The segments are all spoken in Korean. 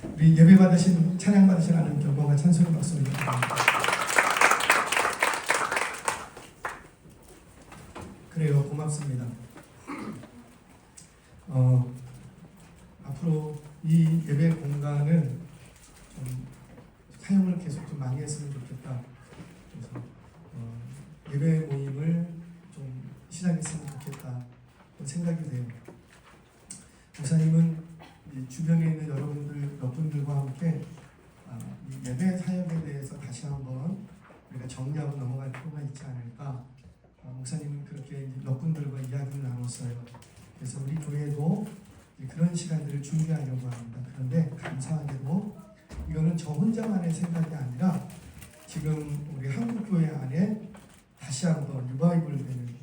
우리 예배 받으신 찬양 받으신 하나님 영광과 찬송의 박수 올려드립니다. 그래요, 고맙습니다. 앞으로 이 예배 공간을 좀 사용을 계속 좀 많이 했으면 좋겠다. 그래서 예배 모임을 좀 시작했으면 좋겠다 생각이 돼요. 목사님은 이 주변에 있는 여러분들 몇 분들과 함께 이 예배 사역에 대해서 다시 한번 우리가 정리하고 넘어갈 필요가 있지 않을까. 목사님은 그렇게 몇 분들과 이야기를 나눴어요. 그래서 우리 교회도 그런 시간들을 준비하려고 합니다. 그런데 감사하게도 이거는 저 혼자만의 생각이 아니라 지금 우리 한국교회 안에 다시 한번 리바이벌 되는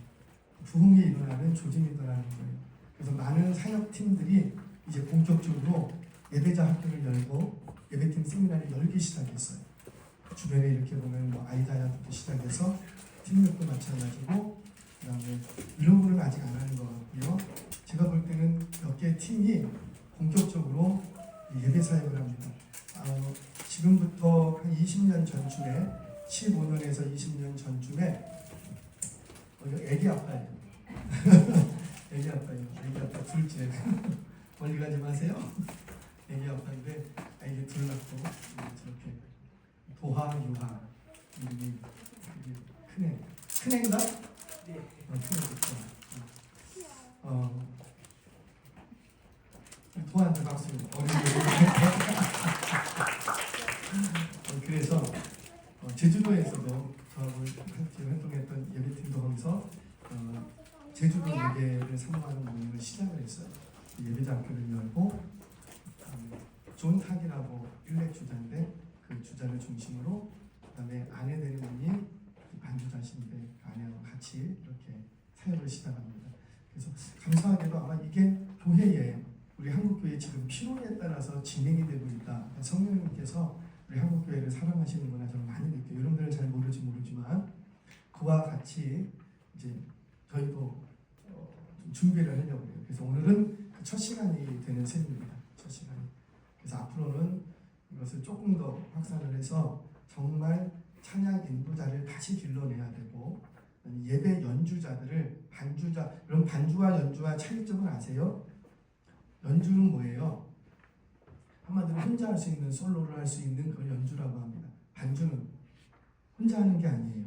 부흥이 일어나는 조짐이 일어나는 거예요. 그래서 많은 사역팀들이 이제 본격적으로 예배자 학교를 열고 예배팀 세미나를 열기 시작했어요. 주변에 이렇게 보면 뭐 아이다야부터 시작해서 팀력도 마찬가지고 그다음에 이런 거는 아직 안 하는 것 같고요. 제가 볼 때는 몇 개의 팀이 본격적으로 예배 사역을 합니다. 지금부터 한 20년 전쯤에 15년에서 20년 전쯤에 애기 아빠예요. 애기 아빠예요. 애기 아빠 둘째. 멀리 가지 마세요. 애기 아빠인데 아이들 둘 낳고 저렇게 도하 유하 이름이 큰애. 큰애인가? 네. 큰애겠죠. 도한테 박수. 그래서 제주도에서도 저하고 같이 활동했던 예배팀도 거기서 제주도 예배를 사모하는 모임을 시작을 했어요. 예배자 학교를 열고 존 탁이라고 일렉 주자인데 그 주자를 중심으로 그다음에 아내 되는 분이 반주자신데 아내하고 같이 이렇게 사역을 시작합니다. 그래서 감사하게도 아마 이게 교회에 우리 한국교회 지금 필요에 따라서 진행이 되고 있다. 성령님께서 우리 한국교회를 사랑하시는구나 저는 많이 느껴요. 여러분들은 잘 모르지만 그와 같이 이제 저희도 좀 준비를 하려고 해요. 그래서 오늘은 그 첫 시간이 되는 셈입니다. 첫 시간. 그래서 앞으로는 이것을 조금 더 확산을 해서 정말 찬양 인도자를 다시 길러내야 되고 예배 연주자들을 반주자. 여러분 반주와 연주와 차이점을 아세요? 연주는 뭐예요? 한마디로 혼자 할 수 있는 솔로를 할 수 있는 그걸 연주라고 합니다. 반주는 혼자 하는 게 아니에요.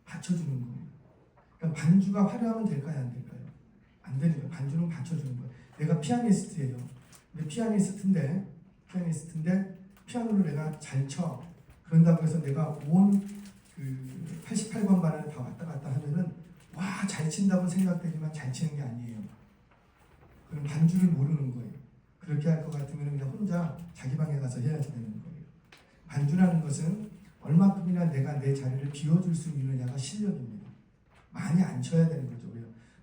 받쳐주는 거예요. 그러니까 반주가 화려하면 될까요? 안 될까요? 안 되는 거예요. 반주는 받쳐주는 거예요. 내가 피아니스트예요. 근데 피아니스트인데 피아노를 내가 잘 쳐. 그런다고 해서 내가 온 그 88번 반을 다 왔다 갔다 하면은 와, 잘 친다고 생각되지만 잘 치는 게 아니에요. 그럼 반주를 모르는 거예요. 그렇게 할 것 같으면 그냥 혼자 자기 방에 가서 해야지 되는 거예요. 반주라는 것은 얼마큼이나 내가 내 자리를 비워줄 수 있느냐가 실력입니다. 많이 안 쳐야 되는 거죠.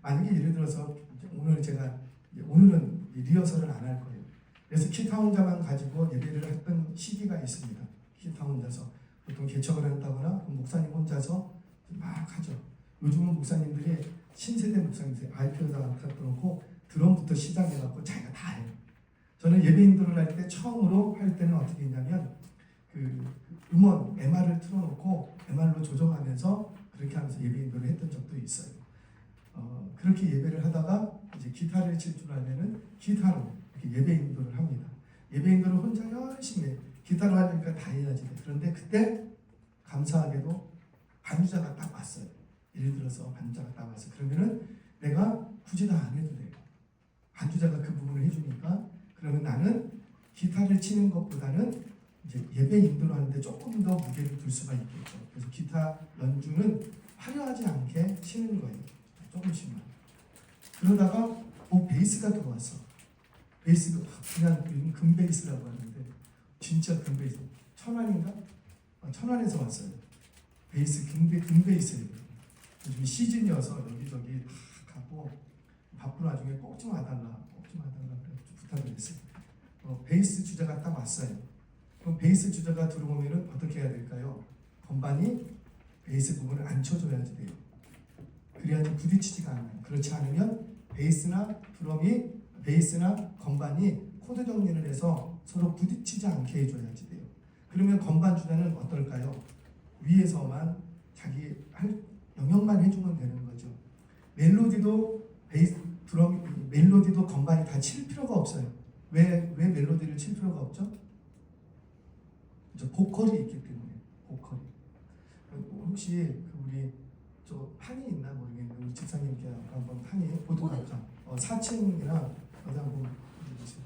만약에 예를 들어서 오늘은 리허설을 안 할 거예요. 그래서 기타 혼자만 가지고 예배를 했던 시기가 있습니다. 기타 혼자서 보통 개척을 한다거나 목사님 혼자서 막 하죠. 요즘은 목사님들이 신세대 목사님들이 RP에다가 갖다 놓고 드럼부터 시작해갖고 자기가 다 해요. 저는 예배 인도를 할 때 처음으로 할 때는 어떻게 했냐면 그 음원 MR을 틀어놓고 MR로 조정하면서 그렇게 하면서 예배 인도를 했던 적도 있어요. 그렇게 예배를 하다가 이제 기타를 칠 줄 알면은 기타로 이렇게 예배 인도를 합니다. 예배 인도를 혼자 열심히 해. 기타로 하니까 다 해야지 돼. 그런데 그때 감사하게도 반주자가 딱 왔어요. 예를 들어서 반주자가 딱 와서 그러면은 내가 굳이 다 안 해도 돼요. 반주자가 그 부분을 해주니까 그러면 나는 기타를 치는 것보다는 이제 예배 인도를 하는데 조금 더 무게를 둘 수가 있겠죠. 그래서 기타 연주는 화려하지 않게 치는 거예요. 조금씩만. 그러다가 베이스가 들어왔어. 베이스가 그냥 금베이스라고 하는데 진짜 금베이스. 천안인가? 천안에서 왔어요. 베이스 금베이스예요. 요즘 시즌이어서 여기저기 다 가고 바쁜 와중에 꼭 좀 와달라 부탁드렸어요. 베이스 주자가 딱 왔어요. 그럼 베이스 주자가 들어오면은 어떻게 해야 될까요? 건반이 베이스 부분을 안 쳐줘야지 돼요. 그래야지 부딪히지가 않아요. 그렇지 않으면 베이스나 건반이 코드 정리를 해서 서로 부딪히지 않게 해줘야지 돼요. 그러면 건반 주자는 어떨까요? 위에서만 자기 할 영역만 해주면 되는 거죠. 멜로디도 베이스 드럼 멜로디도 건반이 다 칠 필요가 없어요. 왜 멜로디를 칠 필요가 없죠? 보컬이 있기 때문에. 보컬이. 혹시 우리 저 판이 있나 모르겠는데 우리 집사님께 한번 판이 보도각화 4층이나 어디 한번 보세요.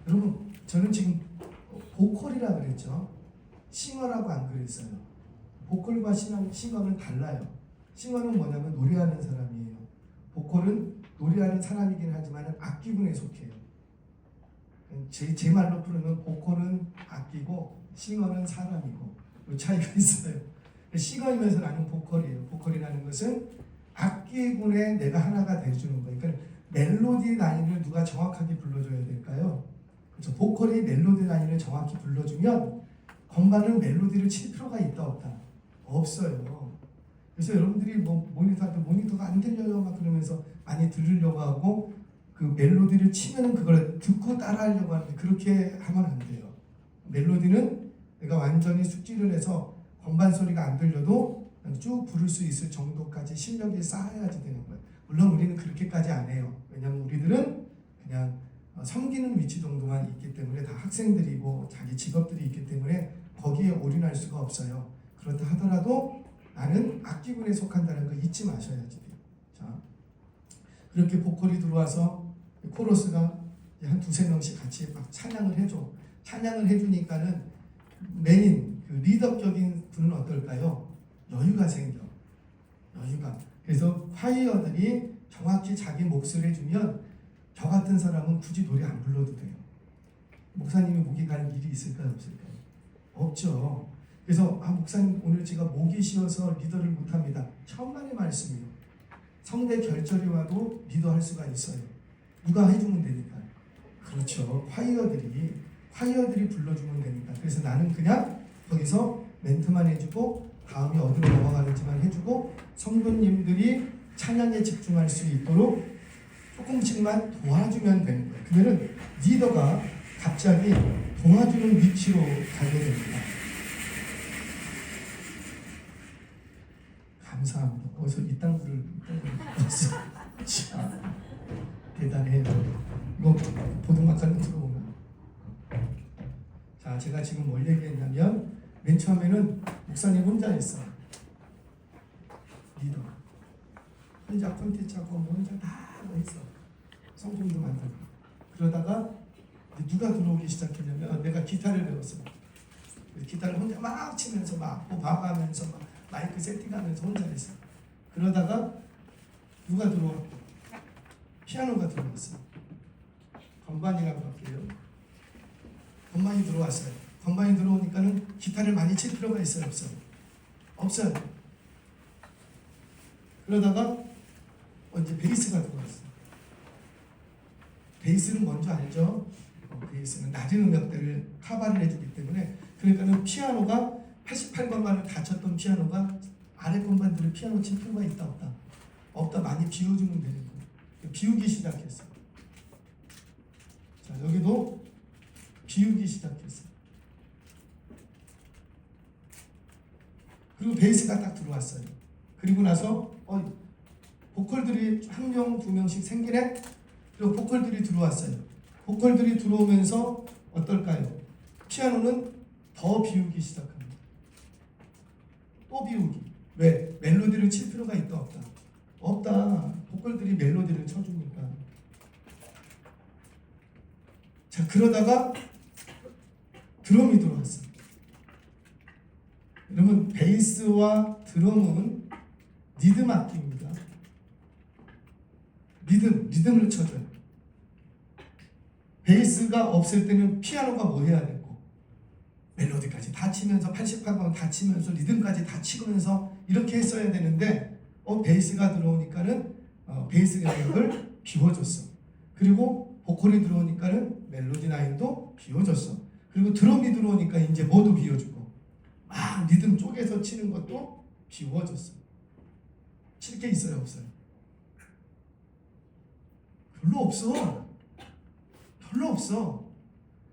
여러분 저는 지금 보컬이라 그랬죠. 싱어라고 안 그랬어요. 보컬과 싱어는 달라요. 싱어는 뭐냐면 노래하는 사람이에요. 보컬은 노래하는 사람이긴 하지만 악기군에 속해요. 제 말로 부르면 보컬은 악기고 싱어는 사람이고 그 차이가 있어요. 싱어이면서 나는 보컬이에요. 보컬이라는 것은 악기군에 내가 하나가 돼주는 거예요. 그러니까 멜로디 라인을 누가 정확하게 불러줘야 될까요? 그렇죠. 보컬이 멜로디 라인을 정확히 불러주면 건반은 멜로디를 칠 필요가 있다 없다? 없어요. 그래서 여러분들이 뭐 모니터할 때 모니터가 안 들려요 막 그러면서 많이 들으려고 하고 그 멜로디를 치면은 그걸 듣고 따라하려고 하는데 그렇게 하면 안 돼요. 멜로디는 내가 완전히 숙지를 해서 건반 소리가 안 들려도 쭉 부를 수 있을 정도까지 실력이 쌓아야지 되는 거예요. 물론 우리는 그렇게까지 안 해요. 왜냐하면 우리들은 그냥 섬기는 위치 정도만 있기 때문에 다 학생들이고 자기 직업들이 있기 때문에 거기에 올인할 수가 없어요. 그렇다 하더라도 나는 악기군에 속한다는 거 잊지 마셔야지 돼요. 자, 그렇게 보컬이 들어와서 코러스가 한 두세 명씩 같이 막 찬양을 해줘. 찬양을 해주니까는 메인 그 리더격인 분은 어떨까요? 여유가 생겨. 여유가. 그래서 화이어들이 정확히 자기 몫을 해주면 저 같은 사람은 굳이 노래 안 불러도 돼요. 목사님이 목이 갈 일이 있을까요? 없을까요? 없죠. 그래서 목사님 오늘 제가 목이 쉬어서 리더를 못합니다. 천만의 말씀이요. 성대 결절이 와도 리더할 수가 있어요. 누가 해주면 되니까. 그렇죠. 화이어들이 불러주면 되니까. 그래서 나는 그냥 거기서 멘트만 해주고 다음이 어디로 넘어가는지만 해주고 성도님들이 찬양에 집중할 수 있도록 조금씩만 도와주면 되는 거예요. 그러면은 리더가 갑자기 도와주는 위치로 가게 됩니다. 감사합니다. 어디서 이딴 글을 봤어. 대단해요. 이거 보동학과는 들어오면. 자, 제가 지금 뭘 얘기했냐면 맨 처음에는 목사님 혼자 했어. 리더. 혼자 콘텐츠하고 혼자 다 했어. 성품도 만들고. 그러다가 누가 들어오기 시작했냐면 내가 기타를 배웠어. 기타를 혼자 막 치면서 막 봐가면서 막 마이크 세팅하면서 혼자 했어. 그러다가 누가 들어와? 피아노가 들어왔어. 건반이라고 할게요. 건반이 들어왔어요. 건반이 들어오니까는 기타를 많이 칠 필요가 있어요, 없어요? 없어요. 그러다가 이제 베이스가 들어왔어. 베이스는 먼저 알죠? 베이스는 낮은 음역대를 커버를 해주기 때문에 그러니까는 피아노가 88건반을 다 쳤던 피아노가 아래 건반들을 피아노 칠 필요가 있다 없다? 없다. 많이 비워주면 되는 거예요. 비우기 시작했어. 자, 여기도 비우기 시작했어. 그리고 베이스가 딱 들어왔어요. 그리고 나서 보컬들이 한 명, 두 명씩 생기네? 그리고 보컬들이 들어왔어요. 보컬들이 들어오면서 어떨까요? 피아노는 더 비우기 시작합니다. 또 비우기. 왜? 멜로디를 칠 필요가 있다 없다? 없다. 보컬들이 멜로디를 쳐주니까. 자, 그러다가 드럼이 들어왔어. 여러분, 베이스와 드럼은 리듬 악기입니다. 리듬을 쳐줘요. 베이스가 없을 때는 피아노가 뭐 해야 되고 멜로디까지 다 치면서 88번 다 치면서 리듬까지 다 치면서 이렇게 했어야 되는데 베이스가 들어오니까는 베이스 영역을 비워줬어. 그리고 보컬이 들어오니까는 멜로디 라인도 비워줬어. 그리고 드럼이 들어오니까 이제 뭐도 비워주고 막 리듬 쪼개서 치는 것도 비워줬어. 칠 게 있어요, 없어요? 별로 없어. 별로 없어.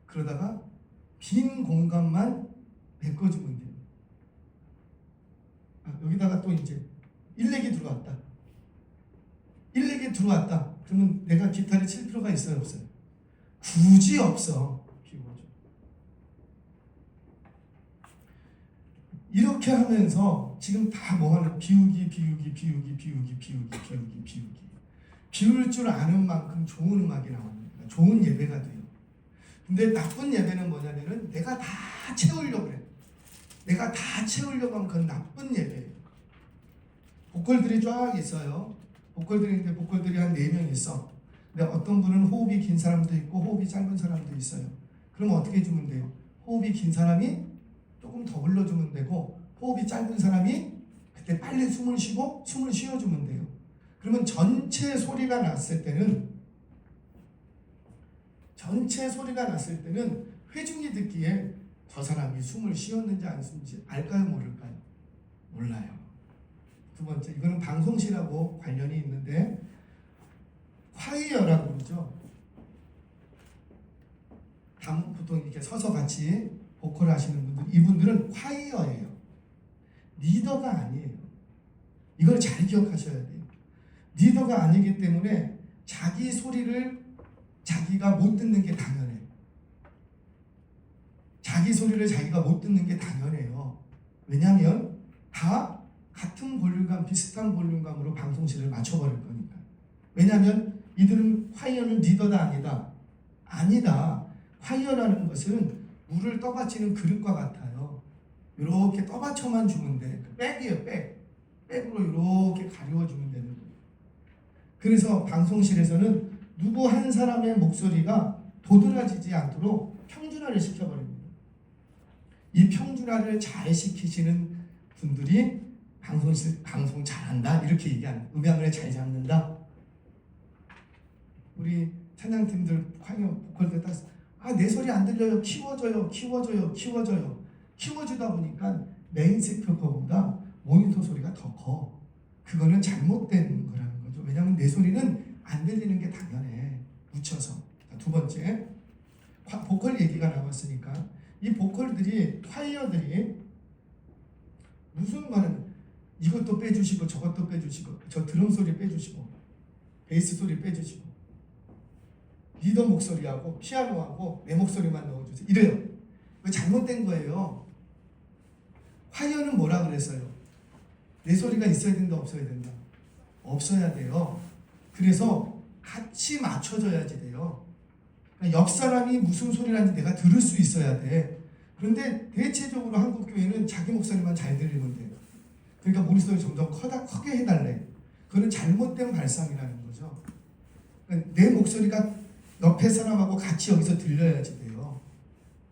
그러다가 빈 공간만 메꿔주면 돼요. 여기다가 또 이제 일렉이 들어왔다. 일렉이 들어왔다. 그러면 내가 기타를 칠 필요가 있어요, 없어요? 굳이 없어. 비워줘. 이렇게 하면서 지금 다 뭐하는 비우기. 비울 줄 아는 만큼 좋은 음악이 나옵니다. 좋은 예배가 돼요. 근데 나쁜 예배는 뭐냐면은 내가 다 채우려고 그래. 내가 다 채우려고 하면 그건 나쁜 예배예요. 보컬들이 쫙 있어요. 보컬들인데 보컬들이 한 4명 있어. 근데 어떤 분은 호흡이 긴 사람도 있고 호흡이 짧은 사람도 있어요. 그럼 어떻게 해주면 돼요? 호흡이 긴 사람이 조금 더 불러주면 되고, 호흡이 짧은 사람이 그때 빨리 숨을 쉬고 숨을 쉬어주면 돼요. 그러면 전체 소리가 났을 때는 회중이 듣기에 저 사람이 숨을 쉬었는지 안 쉬었는지 알까요, 모를까요? 몰라요. 두 번째, 이거는 방송실하고 관련이 있는데 콰이어라고 그러죠. 보통 이렇게 서서 같이 보컬 하시는 분들, 이분들은 콰이어예요. 리더가 아니에요. 이걸 잘 기억하셔야 돼요. 리더가 아니기 때문에 자기 소리를 자기가 못 듣는 게 당연해요. 자기 소리를 자기가 못 듣는 게 당연해요. 왜냐하면 다 같은 볼륨감, 비슷한 볼륨감으로 방송실을 맞춰버릴 거니까. 왜냐하면 이들은 콰이어는 리더다 아니다. 아니다. 콰이어라는 것은 물을 떠받치는 그릇과 같아요. 이렇게 떠받쳐만 주면 돼. 백이에요, 백. 백으로 이렇게 가려워주면 되는 거예요. 그래서 방송실에서는 누구 한 사람의 목소리가 도드라지지 않도록 평준화를 시켜버립니다. 이 평준화를 잘 시키시는 분들이 방송 잘한다 이렇게 얘기하는, 음향을 잘 잡는다. 우리 찬양팀들 콰이어 보컬들 딱 내 소리 안 들려요. 키워줘요. 키워주다 보니까 메인 스피커보다 모니터 소리가 더 커. 그거는 잘못된 거라는 거죠. 왜냐하면 내 소리는 안 들리는 게 당연해. 묻혀서. 두 번째, 보컬 얘기가 나왔으니까 이 보컬들이, 콰이어들이 무슨 말은 이것도 빼주시고 저것도 빼주시고, 저 드럼 소리 빼주시고 베이스 소리 빼주시고 리더 목소리하고 피아노하고 내 목소리만 넣어주세요. 이래요. 그거 잘못된 거예요. 콰이어는 뭐라 그랬어요? 내 소리가 있어야 된다, 없어야 된다? 없어야 돼요. 그래서 같이 맞춰줘야지 돼요. 그러니까 옆 사람이 무슨 소리를 하는지 내가 들을 수 있어야 돼. 그런데 대체적으로 한국 교회는 자기 목소리만 잘 들리면 돼요. 그러니까 머릿속이 점점 크게 해달래. 그거는 잘못된 발상이라는 거죠. 그러니까 내 목소리가 옆에 사람하고 같이 여기서 들려야지 돼요.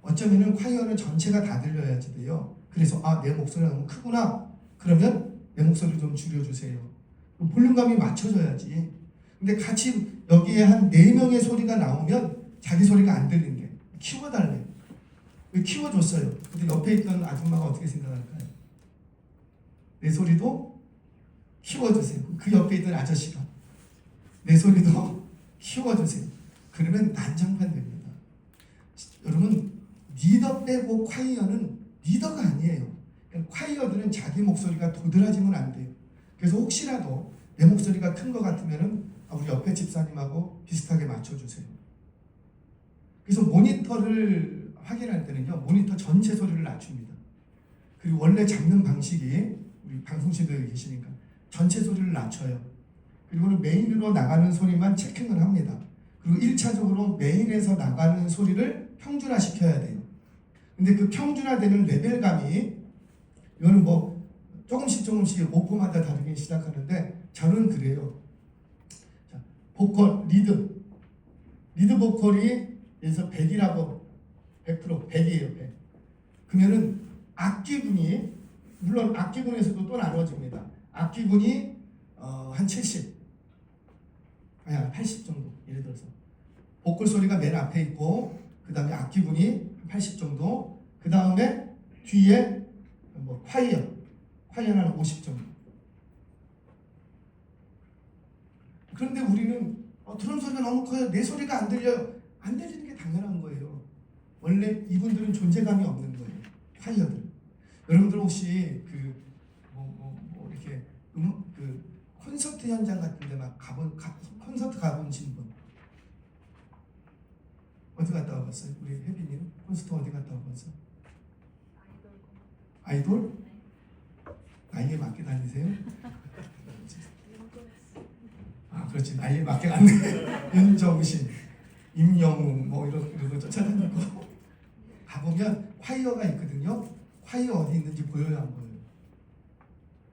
어쩌면은 콰이어는 전체가 다 들려야지 돼요. 그래서 내 목소리가 너무 크구나. 그러면 내 목소리 좀 줄여주세요. 볼륨감이 맞춰져야지. 근데 같이 여기에 한 4명의 소리가 나오면 자기 소리가 안 들리는 게 키워달래. 키워줬어요. 근데 옆에 있던 아줌마가 어떻게 생각할까요? 내 소리도 키워주세요. 그 옆에 있던 아저씨가 내 소리도 키워주세요. 그러면 난장판 됩니다. 여러분, 리더 빼고 콰이어는 리더가 아니에요. 콰이어들은 자기 목소리가 도드라지면 안 돼요. 그래서 혹시라도 내 목소리가 큰 것 같으면은 우리 옆에 집사님하고 비슷하게 맞춰주세요. 그래서 모니터를 확인할 때는요, 모니터 전체 소리를 낮춥니다. 그리고 원래 잡는 방식이, 우리 방송실에 계시니까 전체 소리를 낮춰요. 그리고는 메인으로 나가는 소리만 체킹을 합니다. 그리고 1차적으로 메인에서 나가는 소리를 평준화 시켜야 돼요. 근데 그 평준화되는 레벨감이, 이거는 뭐 조금씩 오프마다 다르게 시작하는데, 저는 그래요. 자, 보컬, 리드 보컬이 여기서 100이라고, 100이에요, 100. 그러면은 악기군이, 물론 악기군에서도 또 나눠집니다. 악기군이 한 70, 아니 80 정도, 예를 들어서 보컬 소리가 맨 앞에 있고, 그 다음에 악기군이 80 정도, 그 다음에 뒤에 뭐 콰이어는 한 50 정도. 그런데 우리는 드럼 소리가 너무 커요. 내 소리가 안 들려요. 안 들리는 게 원래 이분들은 존재감이 없는 거예요. 콰이어들. 여러분들 혹시 이렇게 그 콘서트 현장 같은데 막 콘서트 가보신 분 어디 갔다 와봤어요? 우리 혜빈이는 콘서트 어디 갔다 와봤어요? 아이돌? 나이에 맞게 다니세요? 아 그렇지, 나이에 맞게 갔네. 윤정신, 임영웅 뭐 이런 거 쫓아다니고 가보면 콰이어가 있거든요. 콰이어 어디 있는지 보여요, 안 보여요?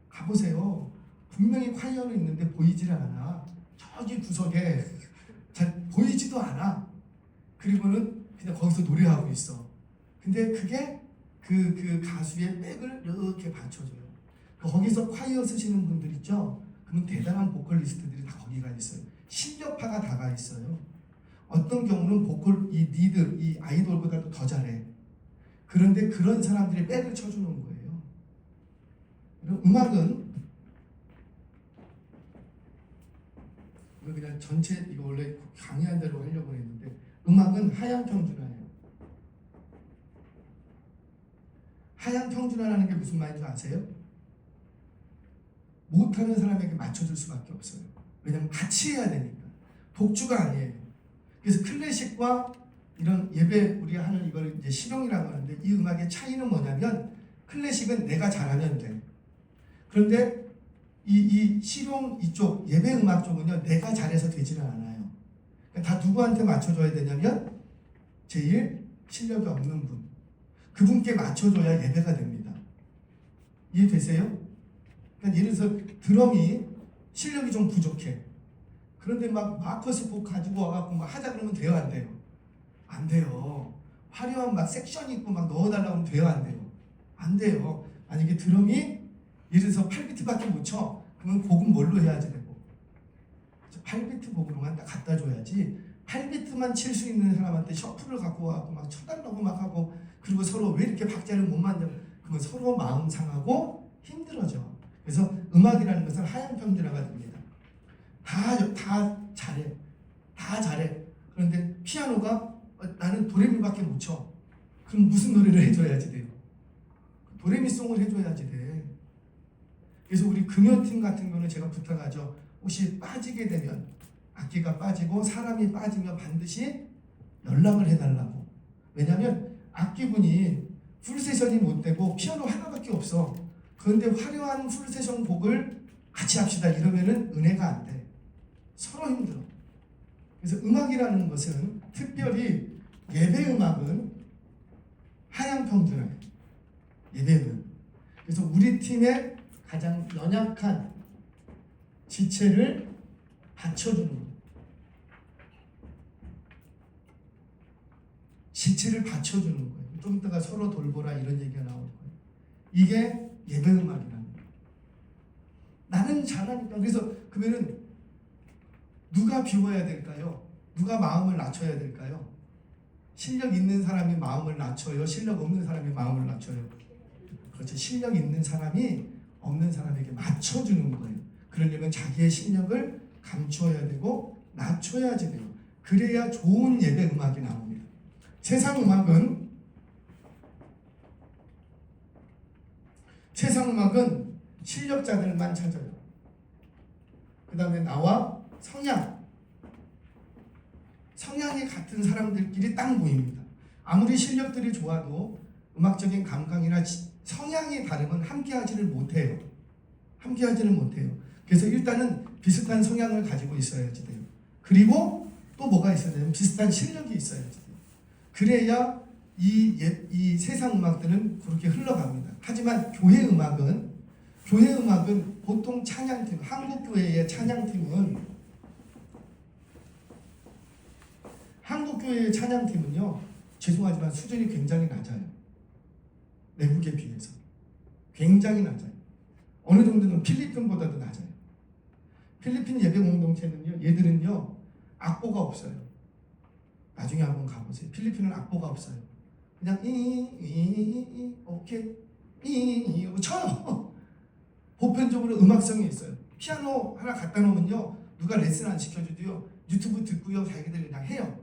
가보세요. 분명히 콰이어는 있는데 보이질 않아. 저기 구석에 잘 보이지도 않아. 그리고는 그냥 거기서 노래하고 있어. 근데 그게 그 가수의 백을 이렇게 받쳐줘요. 거기서 콰이어 쓰시는 분들 있죠? 그러면 대단한 보컬리스트들이 다 거기가 있어요. 실력파가 다가 있어요. 어떤 경우는 보컬 이 아이돌보다도 더 잘해. 그런데 그런 사람들이 백을 쳐주는 거예요. 음악은 이거 그냥 전체 이거 원래 강의한 대로 하려고 했는데 음악은 하향 평준화예요. 하향 평준화라는 게 무슨 말인지 아세요? 못하는 사람에게 맞춰줄 수밖에 없어요. 왜냐면 같이 해야 되니까. 독주가 아니에요. 그래서 클래식과 이런 예배 우리가 하는 이걸 이제 실용이라고 하는데 이 음악의 차이는 뭐냐면 클래식은 내가 잘하면 돼. 그런데 이 실용 이쪽 예배 음악 쪽은요 내가 잘해서 되지는 않아요. 그러니까 다 누구한테 맞춰줘야 되냐면 제일 실력이 없는 분, 그분께 맞춰줘야 예배가 됩니다. 이해되세요? 그러니까 예를 들어서 드럼이 실력이 좀 부족해. 그런데 막 마커스 곡 가지고 와갖고 막 하자 그러면 돼요, 안 돼요? 안 돼요. 화려한 막 섹션 있고 막 넣어달라고 하면 돼요, 안 돼요? 안 돼요. 만약에 드럼이 예를 들어서 8비트밖에 못 쳐. 그러면 곡은 뭘로 해야지 되고? 8비트 곡으로만 딱 갖다 줘야지. 8비트만 칠 수 있는 사람한테 셔플을 갖고 와갖고 막 쳐달라고 막 하고 그리고 서로 왜 이렇게 박자를 못 맞냐? 그러면 서로 마음 상하고 힘들어져. 그래서 음악이라는 것은 하향 평준화가 됩니다. 다 잘해. 다 잘해. 그런데 피아노가 나는 도레미밖에 못 쳐. 그럼 무슨 노래를 해줘야지 돼요? 도레미송을 해줘야지 돼. 그래서 우리 금요팀 같은 경우는 제가 부탁하죠. 혹시 빠지게 되면 악기가 빠지고 사람이 빠지면 반드시 연락을 해달라고. 왜냐하면 악기분이 풀세션이 못 되고 피아노 하나밖에 없어. 그런데 화려한 풀세션 곡을 같이 합시다 이러면은 은혜가 안 돼. 서로 힘들어. 그래서 음악이라는 것은 특별히 예배 음악은 하향 평준화예요. 예배는. 그래서 우리 팀의 가장 연약한 지체를 받쳐주는 거예요. 지체를 받쳐주는 거예요. 좀 이따가 서로 돌보라 이런 얘기가 나올 거예요. 이게 예배 음악이라는 거예요. 나는 잘하니까. 그래서 그러면은 누가 비워야 될까요? 누가 마음을 낮춰야 될까요? 실력 있는 사람이 마음을 낮춰요? 실력 없는 사람이 마음을 낮춰요? 그렇죠. 실력 있는 사람이 없는 사람에게 맞춰주는 거예요. 그러려면 자기의 실력을 감추어야 되고 낮춰야지 돼요. 그래야 좋은 예배 음악이 나옵니다. 세상 음악은 실력자들만 찾아요. 그 다음에 나와 성향이 같은 사람들끼리 딱 모입니다. 아무리 실력들이 좋아도 음악적인 감각이나 성향이 다르면 함께하지를 못해요. 그래서 일단은 비슷한 성향을 가지고 있어야지 돼요. 그리고 또 뭐가 있어야 돼요? 비슷한 실력이 있어야지 돼요. 그래야 이 세상 음악들은 그렇게 흘러갑니다. 하지만 교회 음악은 보통 찬양팀, 한국교회의 찬양팀은요, 죄송하지만 수준이 굉장히 낮아요. 외국에 비해서 굉장히 낮아요. 어느 정도는 필리핀보다도 낮아요. 필리핀 예배 공동체는요, 얘들은요 악보가 없어요. 나중에 한번 가보세요. 필리핀은 악보가 없어요. 그냥 오케이 쳐요. 보편적으로 음악성이 있어요. 피아노 하나 갖다 놓으면요 누가 레슨 안 시켜줘도요 유튜브 듣고요 자기들 그냥 해요.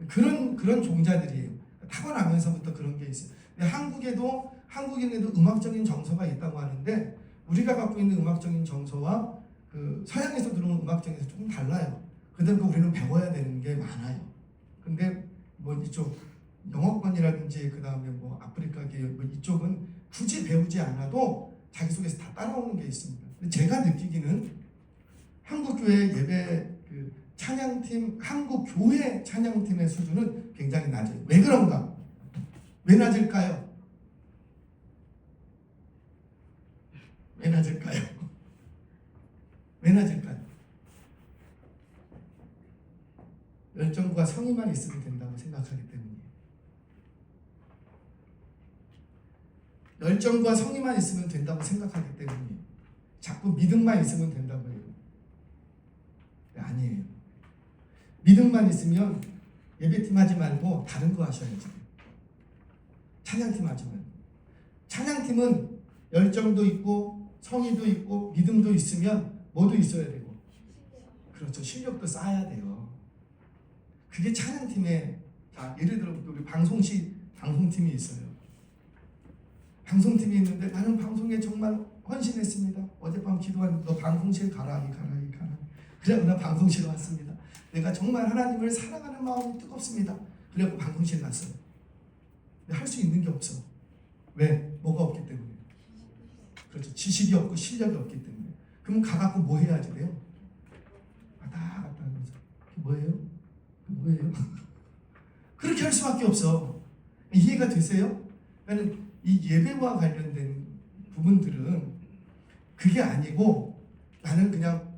그런 종자들이에요. 타고나면서부터 그런 게 있어요. 근데 한국인에도 음악적인 정서가 있다고 하는데 우리가 갖고 있는 음악적인 정서와 그 서양에서 들어오는 음악적인 정서 조금 달라요. 그다음에 우리는 배워야 되는 게 많아요. 근데 뭐 이쪽 영어권이라든지 그 다음에 뭐 아프리카계 뭐 이쪽은 굳이 배우지 않아도 자기 속에서 다 따라오는 게 있습니다. 근데 제가 느끼기는 한국 교회 예배 그 찬양팀, 한국 교회 찬양팀의 수준은 굉장히 낮아요. 왜 그런가? 왜 낮을까요? 왜 낮을까요? 왜 낮을까요? 열정과 성의만 있으면 된다고 생각하기 때문이에요. 열정과 성의만 있으면 된다고 생각하기 때문이에요. 자꾸 믿음만 있으면 된다고 해요. 아니에요. 믿음만 있으면 예배팀 하지 말고 다른 거 하셔야지. 찬양팀 하지 말고. 찬양팀은 열정도 있고 성의도 있고 믿음도 있으면 뭐도 있어야 되고, 그렇죠, 실력도 쌓아야 돼요. 그게 찬양팀의, 예를 들어 우리 방송팀이 있어요. 방송팀이 있는데 나는 방송에 정말 헌신했습니다. 어젯밤 기도하는데 너 방송실 가라. 그래서 나 방송실 왔습니다. 내가 정말 하나님을 사랑하는 마음이 뜨겁습니다. 그래서 방송실 갔어요. 근데 할 수 있는 게 없어. 왜? 뭐가 없기 때문에. 그렇죠. 지식이 없고 실력이 없기 때문에. 그럼 가갖고 뭐 해야지 돼요? 왔다 갔다 하면서. 뭐예요? 그렇게 할 수밖에 없어. 이해가 되세요? 그러니까 이 예배와 관련된 부분들은 그게 아니고 나는 그냥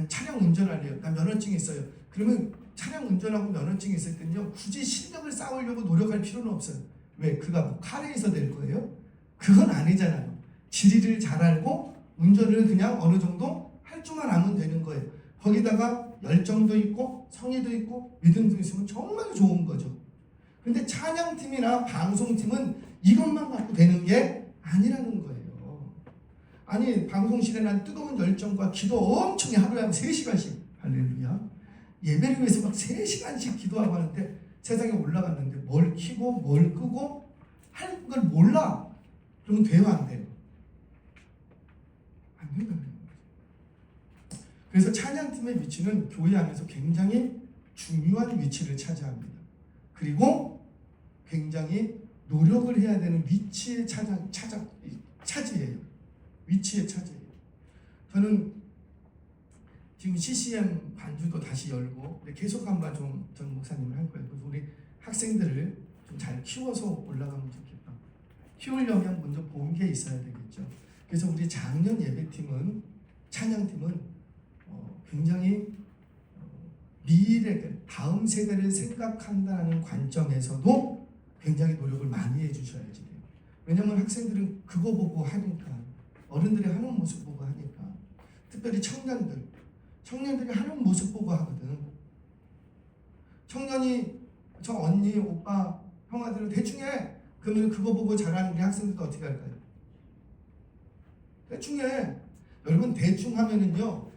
차량 운전할래요. 나 면허증이 있어요. 그러면 차량 운전하고 면허증이 있을 때는요, 굳이 실력을 쌓으려고 노력할 필요는 없어요. 왜? 그가 뭐 카레에서 될 거예요? 그건 아니잖아요. 지리를 잘 알고 운전을 그냥 어느 정도 할 줄만 알면 되는 거예요. 거기다가 열정도 있고 성의도 있고 믿음도 있으면 정말 좋은 거죠. 근데 찬양팀이나 방송팀은 이것만 갖고 되는 게 아니라는 거예요. 아니, 방송실에 난 뜨거운 열정과 기도 엄청 하루에 한 3시간씩 할렐루야 예배를 위해서 막 3시간씩 기도하고 하는데 세상에 올라갔는데 뭘 켜고 뭘 끄고 할 걸 몰라. 그러면 돼요, 안 돼요? 안 된다는 거죠. 그래서 찬양팀의 위치는 교회 안에서 굉장히 중요한 위치를 차지합니다. 그리고 굉장히 노력을 해야 되는 위치에 차지해요. 위치에 차지해요. 저는 지금 CCM 반주도 다시 열고 계속 한번 좀 전 목사님을 할 거예요. 그래서 우리 학생들을 좀 잘 키워서 올라가면 좋겠다. 키우려면 먼저 본 게 있어야 되겠죠. 그래서 우리 작년 예배팀은, 찬양팀은 굉장히 미래, 다음 세대를 생각한다는 관점에서도 굉장히 노력을 많이 해주셔야지 돼요. 왜냐하면 학생들은 그거 보고 하니까, 어른들이 하는 모습 보고 하니까, 특별히 청년들이 하는 모습 보고 하거든. 청년이 저 언니, 오빠, 형아들은 대충 해. 그러면 그거 보고 잘하는 우리 학생들도 어떻게 할까요? 대충 해. 여러분, 대충 하면은요,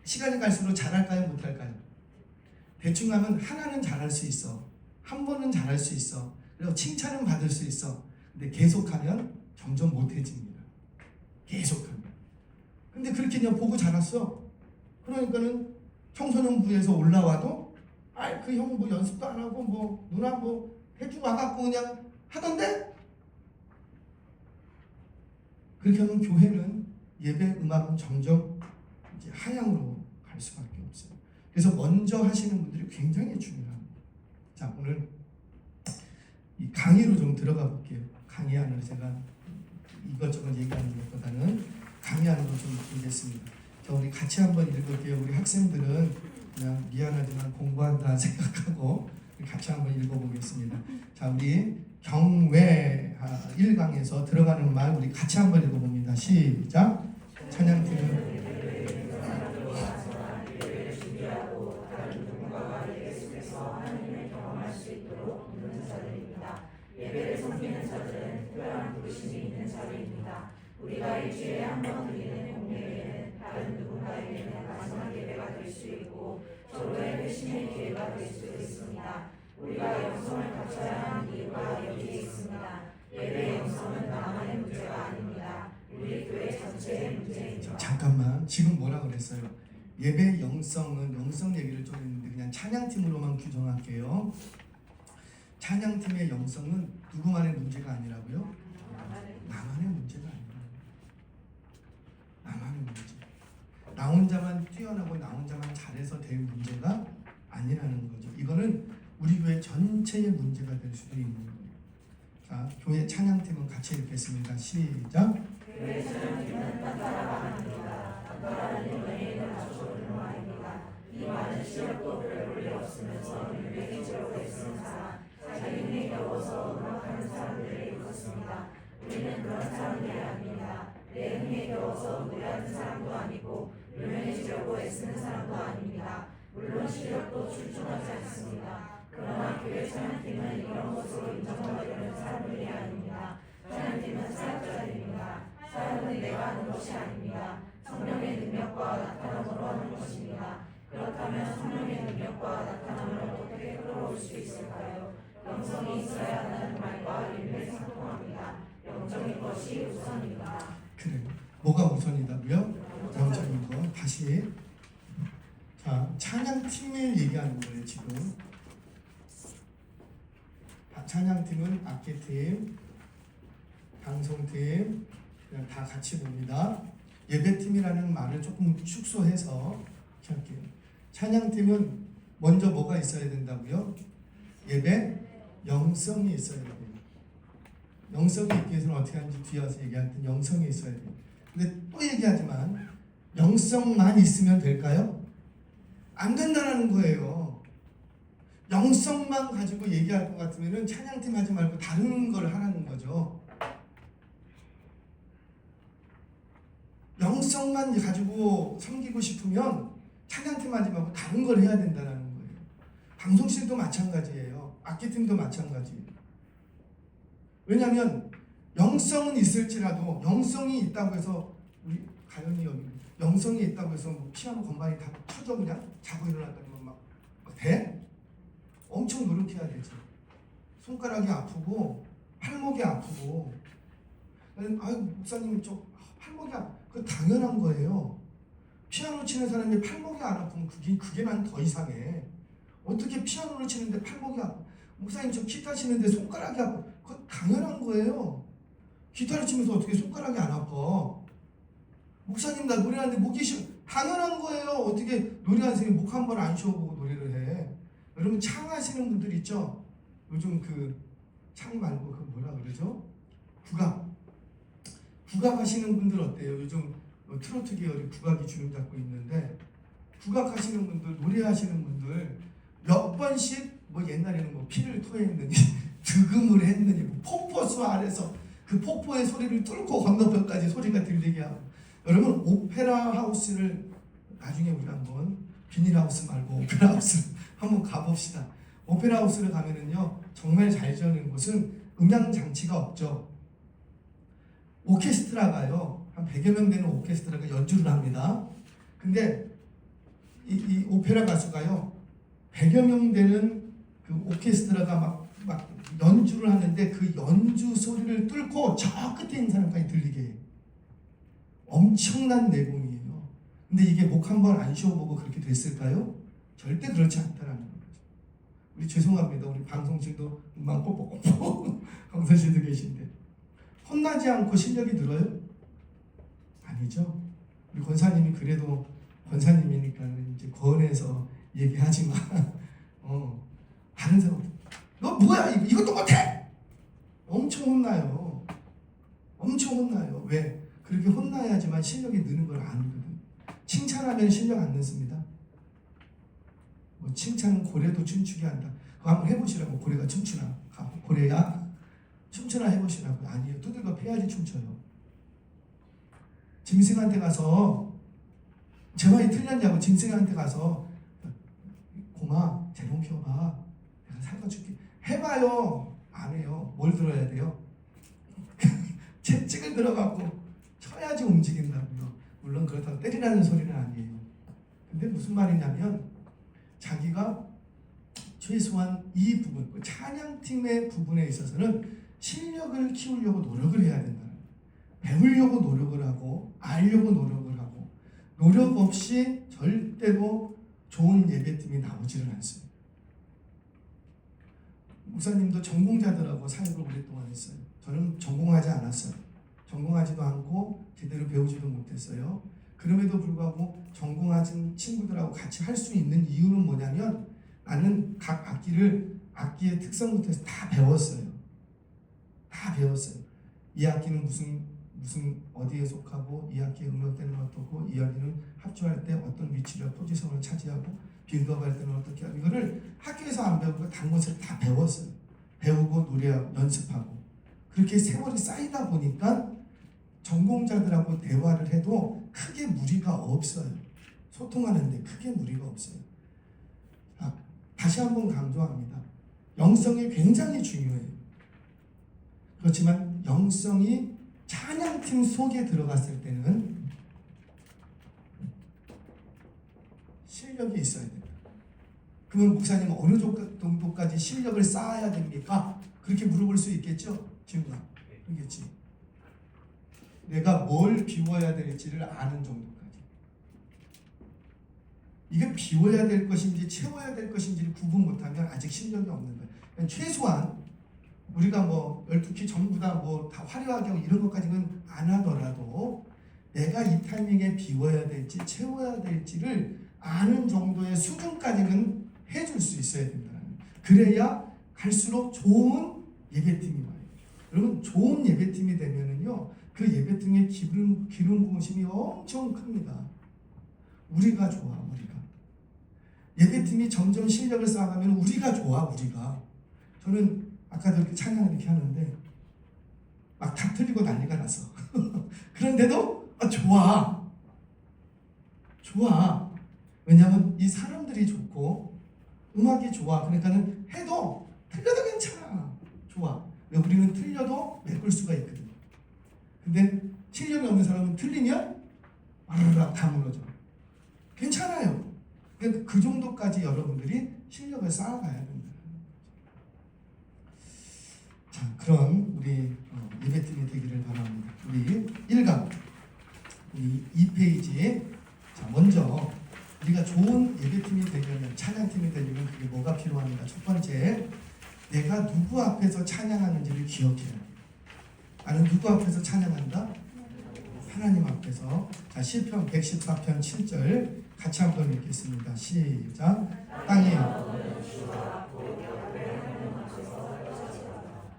시간이 갈수록 잘할까요? 못할까요? 대충 하면 하나는 잘할 수 있어. 한 번은 잘할 수 있어. 그리고 칭찬은 받을 수 있어. 근데 계속하면 점점 못해집니다. 계속하면. 근데 그렇게 그냥 보고 자랐어. 그러니까는 청소년부에서 올라와도 그 형 뭐 연습도 안 하고 뭐 누나 뭐 해주고 와갖고 그냥 하던데? 그렇게 하면 교회는 예배 음악은 점점 이제 하향으로 갈 수밖에 없어요. 그래서 먼저 하시는 분들이 굉장히 중요합니다. 자, 오늘 이 강의로 좀 들어가 볼게요. 강의 안으로 제가 이것저것 얘기하는 것보다는 강의 안으로 좀 보겠습니다. 자, 우리 같이 한번 읽을게요. 우리 학생들은 그냥 미안하지만 공부한다 생각하고 같이 한번 읽어보겠습니다. 자, 우리 경외 1강에서 들어가는 말 우리 같이 한번 읽어봅니다. 시작. 찬양팀은 예배를 섬기는 자들은 특별한 부르심이 있는 자리입니다. 우리가 일주일에 한 번 드리는 공예배는 다른 누군가에게는 마지막 예배가 될 수 있고 서로의 회심의 기회가 될 수도 있습니다. 우리가 영성을 갖춰야 하는 이유 잠깐만, 지금 뭐라 그랬어요? 예배 영성은 영성 얘기를 좀 했는데 그냥 찬양팀으로만 규정할게요. 찬양팀의 영성은 누구만의 문제가 아니라고요? 나만의 문제가 아니라 나만의 문제. 나 혼자만 뛰어나고 나 혼자만 잘해서 될 문제가 아니라는 거죠. 이거는 우리 교회 전체의 문제가 될 수도 있는 거예요. 자, 교회 찬양팀은 같이 읽겠습니다. 시작. 교회 찬양팀은 딴따라가 아닙니다. 딴따라는 연예인을 맞춰 훌륭합니다. 이 많은 시력도 별 볼일 없으면서 유명해지려고 애쓰는 사람, 자기 힘에 겨워서 음악하는 사람들을 일컫습니다. 우리는 그런 사람들이 아닙니다. 내 힘에 겨워서 노래하는 사람도 아니고 유명해지려고 애쓰는 사람도 아닙니다. 물론 시력도 출중하지 않습니다. 그러나 교회 찬양팀은 이런 것으로 인정받으려는 사람들이 아닙니다. 찬양팀은 사역자들입니다. 사역은 내가 하는 것이 아닙니다. 성령의 능력과 나타남으로 하는 것입니다. 그렇다면 성령의 능력과 나타남을 어떻게 끌어올 수 있을까요? 영성이 있어야 한다는 말과 일맥상통합니다. 영적인 것이 우선입니다. 그래, 뭐가 우선이다고요? 영적인 거. 다시. 자, 찬양팀을 얘기하는 거예요 지금. 찬양팀은 악기팀, 방송팀 그냥 다 같이 봅니다. 예배팀이라는 말을 조금 축소해서 할게요. 찬양팀은 먼저 뭐가 있어야 된다고요? 예배 영성이 있어야 돼요. 영성이 있기 위해서는 어떻게 하는지 뒤에 와서 얘기할 때 영성이 있어야 돼요. 근데 또 얘기하지만 영성만 있으면 될까요? 안 된다는 거예요. 영성만 가지고 얘기할 것 같으면 찬양팀 하지 말고 다른 걸 하라는 거죠. 영성만 가지고 섬기고 싶으면 찬양팀 하지 말고 다른 걸 해야 된다는 거예요. 방송실도 마찬가지예요. 악기팀도 마찬가지예요. 왜냐하면 영성은 있을지라도 영성이 있다고 해서 우리 가연이 여기 영성이 있다고 해서 뭐 피아노 건반이 다 터져 그냥 자고 일어났더니 막 돼? 엄청 노력해야 되지. 손가락이 아프고 팔목이 아프고. 아유 목사님 저 팔목이 그 당연한 거예요. 피아노 치는 사람이 팔목이 안 아프면 그게 난 더 이상해. 어떻게 피아노를 치는데 팔목이 아파? 목사님 저 기타 치는데 손가락이 아파. 그거 당연한 거예요. 기타를 치면서 어떻게 손가락이 안 아파? 목사님 나 노래하는데 목이 싫어. 당연한 거예요. 어떻게 노래하는 사람이 목 한 번 안 쉬어보고 노래를 해. 여러분 창하시는 분들 있죠? 요즘 그 창 말고 그 뭐라 그러죠? 국악 하시는 분들 어때요? 요즘 트로트 계열이 국악이 주름 잡고 있는데 국악 하시는 분들, 노래하시는 분들 몇 번씩 뭐 옛날에는 뭐 피를 토했느니 득음을 했느니 뭐 폭포수 아래서 그 폭포의 소리를 뚫고 건너편까지 소리가 들리게 하고. 여러분 오페라 하우스를 나중에 우리 한번 비닐하우스 말고 오페라 하우스 한번 가봅시다. 오페라 하우스를 가면은요 정말 잘 지어낸 곳은 음향 장치가 없죠. 오케스트라가요 한 100여 명 되는 오케스트라가 연주를 합니다. 근데 이 오페라 가수가요 100여 명 되는 그 오케스트라가 막 연주를 하는데 그 연주 소리를 뚫고 저 끝에 있는 사람까지 들리게 해요. 엄청난 내공이에요. 근데 이게 목 한 번 안 쉬어보고 그렇게 됐을까요? 절대 그렇지 않다라는 거죠. 우리 죄송합니다. 우리 방송실도 음악 뽀뽀뽀뽀 강사실도 계신데 혼나지 않고 실력이 늘어요? 아니죠. 우리 권사님이 그래도 권사님이니까 이제 권해서 얘기하지만 다른 사람 너 뭐야 이것도 못해? 엄청 혼나요. 엄청 혼나요. 왜? 그렇게 혼나야지만 실력이 느는 걸 아니거든. 칭찬하면 실력 안 늦습니다. 뭐 칭찬은 고래도 춤추게 한다. 그거 한번 해보시라고. 고래가 춤추나? 고래야 춤추나 해보시라고. 아니에요. 두들겨 패야지 춤춰요. 짐승한테 가서 제 말이 틀렸냐고. 짐승한테 가서 고마 재롱 피워봐. 내가 살려줄게. 해봐요. 안 해요. 뭘 들어야 돼요? 채찍을 들어갖고 쳐야지 움직인다고요. 물론 그렇다고 때리라는 소리는 아니에요. 근데 무슨 말이냐면 자기가 최소한 이 부분, 찬양팀의 부분에 있어서는 실력을 키우려고 노력을 해야 된다. 배우려고 노력을 하고 알려고 노력을 하고 노력 없이 절대로 좋은 예배팀이 나오지를 않습니다. 목사님도 전공자들하고 사역을 오랫동안 했어요. 저는 전공하지 않았어요. 전공하지도 않고 제대로 배우지도 못했어요. 그럼에도 불구하고 전공하신 친구들하고 같이 할 수 있는 이유는 뭐냐면 나는 각 악기의 특성부터 해서 다 배웠어요. 다 배웠어요. 이 악기는 무슨 어디에 속하고 이 악기의 음역대는 어떻고 이 악기는 합주할 때 어떤 위치를 포지션을 차지하고 빌드업할 때는 어떻게 하고 이거를 학교에서 안 배우고 다른 곳을 다 배웠어요. 배우고 노래하고 연습하고 그렇게 세월이 쌓이다 보니까 전공자들하고 대화를 해도 크게 무리가 없어요. 소통하는데 크게 무리가 없어요. 다시 한번 강조합니다. 영성이 굉장히 중요해요. 그렇지만 영성이 찬양팀 속에 들어갔을 때는 실력이 있어야 된다. 그러면 목사님 어느 정도까지 실력을 쌓아야 됩니까? 그렇게 물어볼 수 있겠죠? 지훈아, 그렇겠지. 내가 뭘 비워야 될지를 아는 정도까지. 이게 비워야 될 것인지 채워야 될 것인지를 구분 못하면 아직 실력이 없는 거예요. 그러니까 최소한 우리가 뭐 12키 전부 다 뭐 다 화려하게 하고 이런 것까지는 안 하더라도 내가 이 타이밍에 비워야 될지 채워야 될지를 아는 정도의 수준까지는 해줄 수 있어야 된다. 그래야 갈수록 좋은 예배팀이 와요. 여러분 좋은 예배팀이 되면은요 그 예배팀의 기름 부으심이 엄청 큽니다. 우리가 좋아, 우리가 예배팀이 점점 실력을 쌓아가면 우리가 좋아, 우리가. 저는 아까도 이렇게 찬양을 이렇게 하는데 막 다 틀리고 난리가 났어. 그런데도 좋아. 왜냐하면 이 사람들이 좋고 음악이 좋아. 그러니까는 해도 틀려도 괜찮아. 좋아. 왜 우리는 틀려도 메꿀 수가 있거든. 근데 실력이 없는 사람은 틀리면 와르르 다 무너져. 괜찮아요. 그러니까 그 정도까지 여러분들이 실력을 쌓아가야 된다. 자, 그런 우리 예배팀이 되기를 바랍니다. 우리 1강, 우리 2페이지에 자, 먼저 우리가 좋은 예배팀이 되려면 찬양팀이 되려면 그게 뭐가 필요합니까? 첫 번째, 내가 누구 앞에서 찬양하는지를 기억해야 돼요. 나는 누구 앞에서 찬양한다? 하나님 앞에서. 자, 시편 114편 7절 같이 한번 읽겠습니다. 시작. 땅에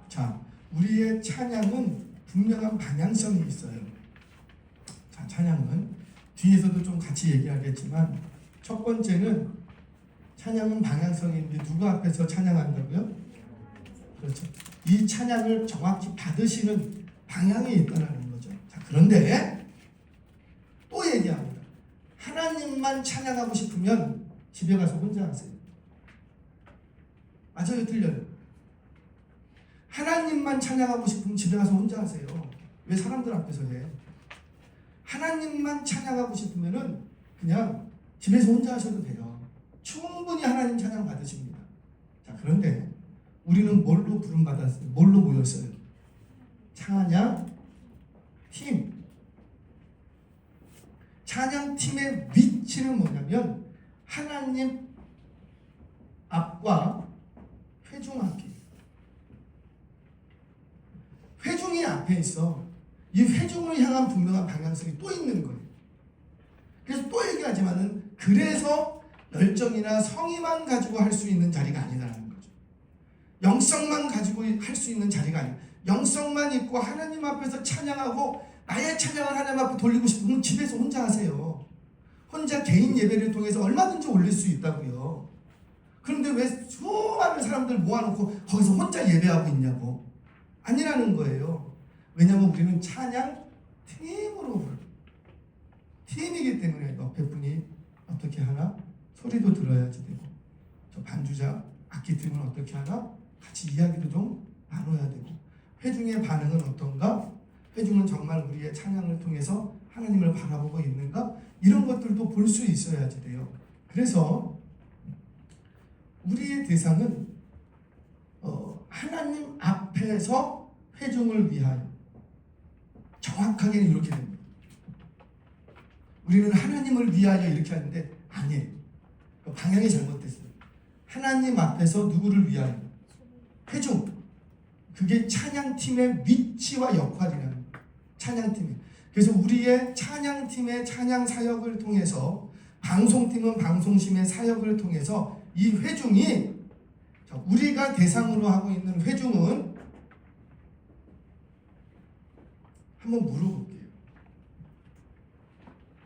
자, 우리의 찬양은 분명한 방향성이 있어요. 자, 찬양은 뒤에서도 좀 같이 얘기하겠지만 첫 번째는 찬양은 방향성인데 누구 앞에서 찬양한다고요? 그렇죠. 이 찬양을 정확히 받으시는 방향이 있다는 거죠. 자, 그런데 또 얘기합니다. 하나님만 찬양하고 싶으면 집에 가서 혼자 하세요. 맞아요, 틀려요? 하나님만 찬양하고 싶으면 집에 가서 혼자 하세요. 왜 사람들 앞에서 해? 하나님만 찬양하고 싶으면은 그냥 집에서 혼자 하셔도 돼요. 충분히 하나님 찬양 받으십니다. 자, 그런데 우리는 뭘로 부름받았어요? 뭘로 모였어요? 찬양 팀. 찬양 팀의 위치는 뭐냐면 하나님 앞과 회중악기. 회중이 앞에 있어. 이 회중을 향한 분명한 방향성이 또 있는 거예요. 그래서 또 얘기하지만은 그래서 열정이나 성의만 가지고 할 수 있는 자리가 아니라는 거죠. 영성만 가지고 할 수 있는 자리가 아니에요. 영성만 있고 하나님 앞에서 찬양하고 나의 찬양을 하나님 앞에 돌리고 싶으면 집에서 혼자 하세요. 혼자 개인 예배를 통해서 얼마든지 올릴 수 있다고요. 그런데 왜 수많은 사람들 모아놓고 거기서 혼자 예배하고 있냐고. 아니라는 거예요. 왜냐하면 우리는 찬양 팀으로 팀이기 때문에 옆에 분이 어떻게 하나 소리도 들어야지 되고 저 반주자 악기팀은 어떻게 하나 같이 이야기도 좀 나눠야 되고 회중의 반응은 어떤가? 회중은 정말 우리의 찬양을 통해서 하나님을 바라보고 있는가? 이런 것들도 볼 수 있어야지 돼요. 그래서 우리의 대상은 하나님 앞에서 회중을 위하여 정확하게는 이렇게 됩니다. 우리는 하나님을 위하여 이렇게 하는데 아니에요. 방향이 잘못됐어요. 하나님 앞에서 누구를 위하여? 회중. 그게 찬양팀의 위치와 역할이라는 거예요. 찬양팀이. 그래서 우리의 찬양팀의 찬양 사역을 통해서 방송팀은 방송심의 사역을 통해서 이 회중이 우리가 대상으로 하고 있는 회중은 한번 물어볼게요.